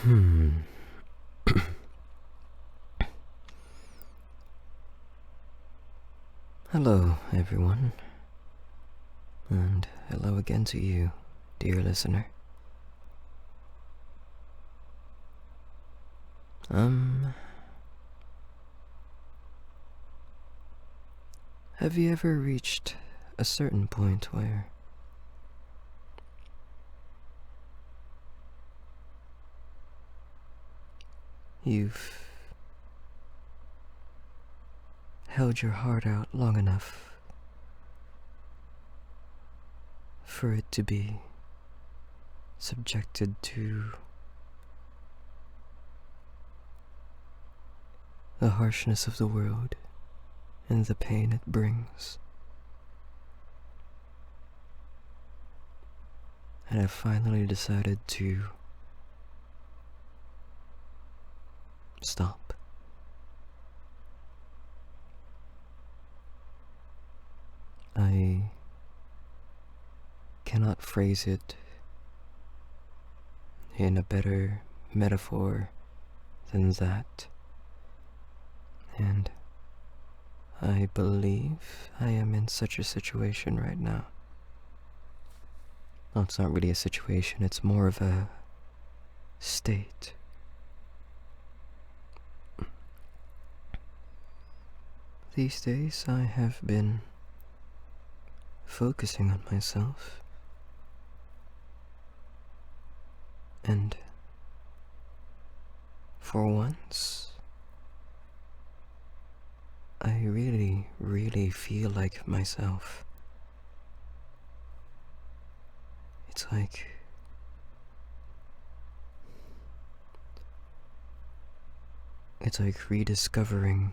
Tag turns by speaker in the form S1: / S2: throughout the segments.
S1: Hmm. Hello, everyone. And hello again to you, dear listener. Have you ever reached a certain point where you've held your heart out long enough for it to be subjected to the harshness of the world and the pain it brings, and have finally decided to stop? I cannot phrase it in a better metaphor than that, and I believe I am in such a situation right now. Well, it's not really a situation, it's more of a state. These days I have been focusing on myself, and for once I really feel like myself. It's like rediscovering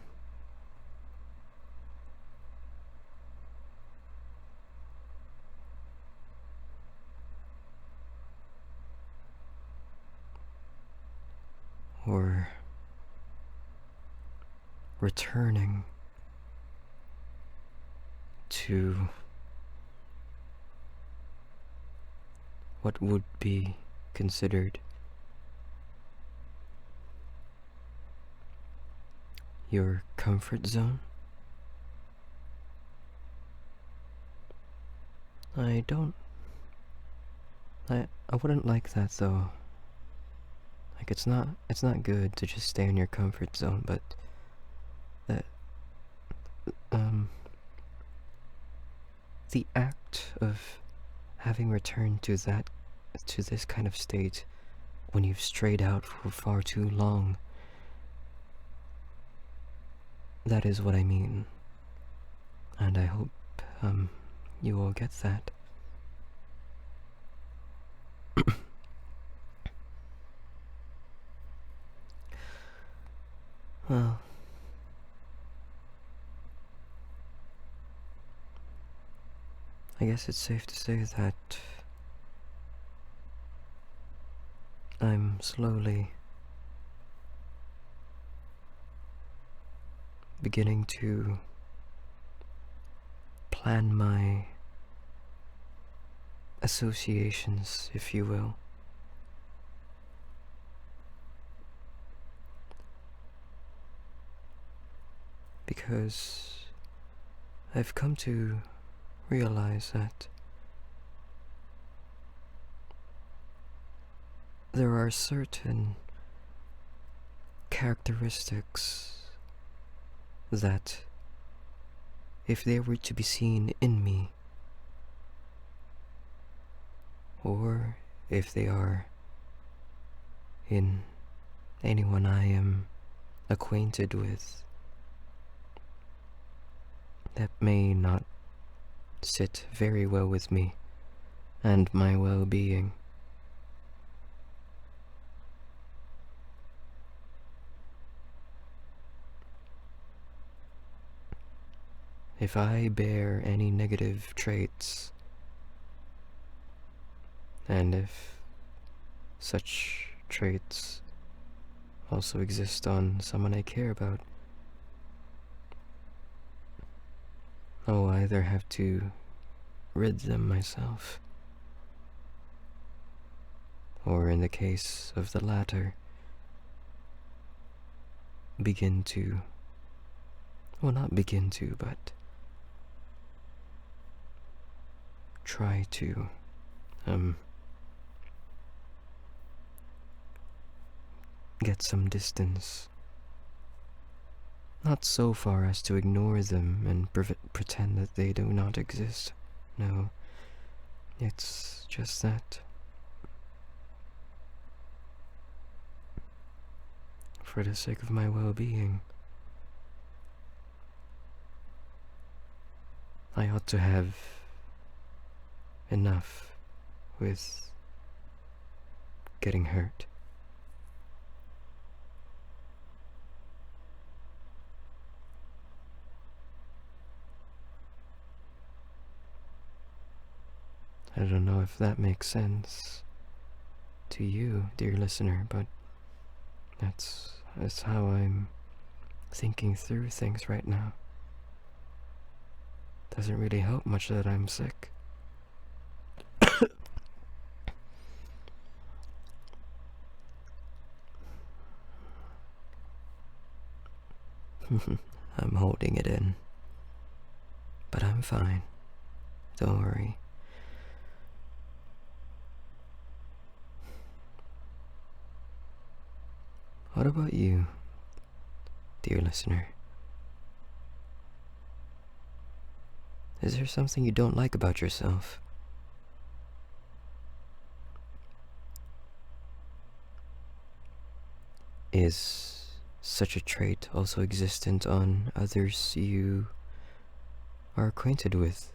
S1: or returning to what would be considered your comfort zone. I wouldn't like that though. Like it's not good to just stay in your comfort zone, but that the act of having returned to this kind of state when you've strayed out for far too long, that is what I mean. And I hope you all get that. Well, I guess it's safe to say that I'm slowly beginning to plan my associations, if you will. Because I've come to realize that there are certain characteristics that, if they were to be seen in me, or if they are in anyone I am acquainted with, that may not sit very well with me and my well-being. If I bear any negative traits, and if such traits also exist on someone I care about, I'll either have to rid them myself, or in the case of the latter, begin to, well, not begin to, but try to, get some distance. Not so far as to ignore them and pretend that they do not exist. No, it's just that for the sake of my well-being, I ought to have enough with getting hurt. I don't know if that makes sense to you, dear listener, but that's how I'm thinking through things right now. Doesn't really help much that I'm sick. I'm holding it in. But I'm fine. Don't worry. What about you, dear listener? Is there something you don't like about yourself? Is such a trait also existent on others you are acquainted with?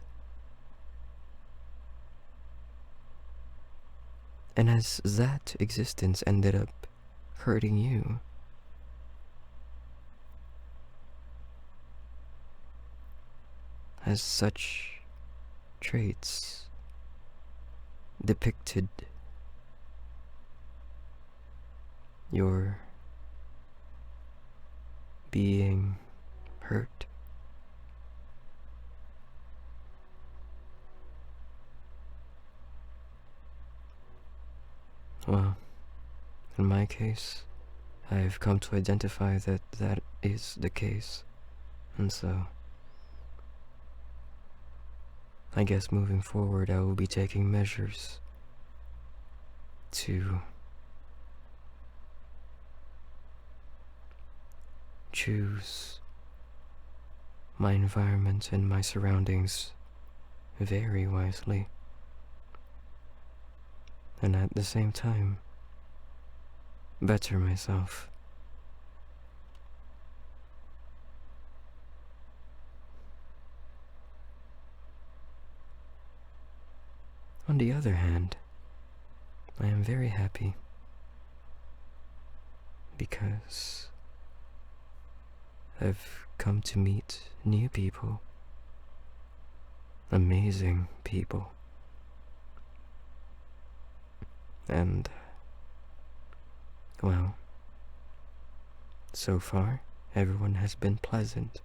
S1: And has that existence ended up hurting you? Has such traits depicted your being hurt? Well, in my case, I've come to identify that that is the case, and so I guess moving forward I will be taking measures to choose my environment and my surroundings very wisely, and at the same time better myself. On the other hand, I am very happy because I've come to meet new people, amazing people, and, well, so far everyone has been pleasant.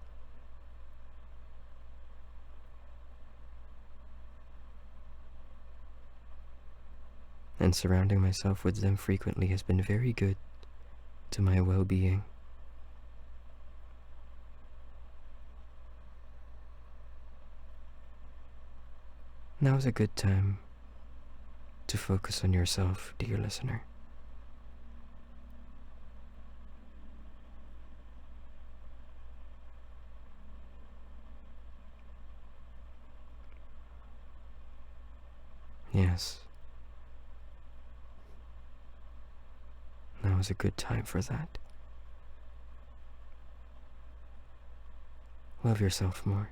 S1: And surrounding myself with them frequently has been very good to my well-being. Now is a good time to focus on yourself, dear listener. Yes. Now is a good time for that. Love yourself more.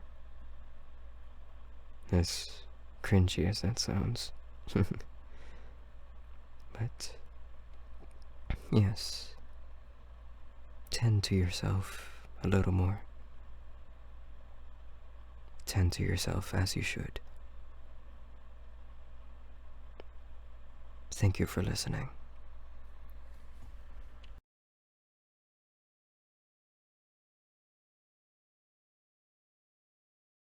S1: As cringy as that sounds. But, yes, tend to yourself a little more. Tend to yourself as you should. Thank you for listening.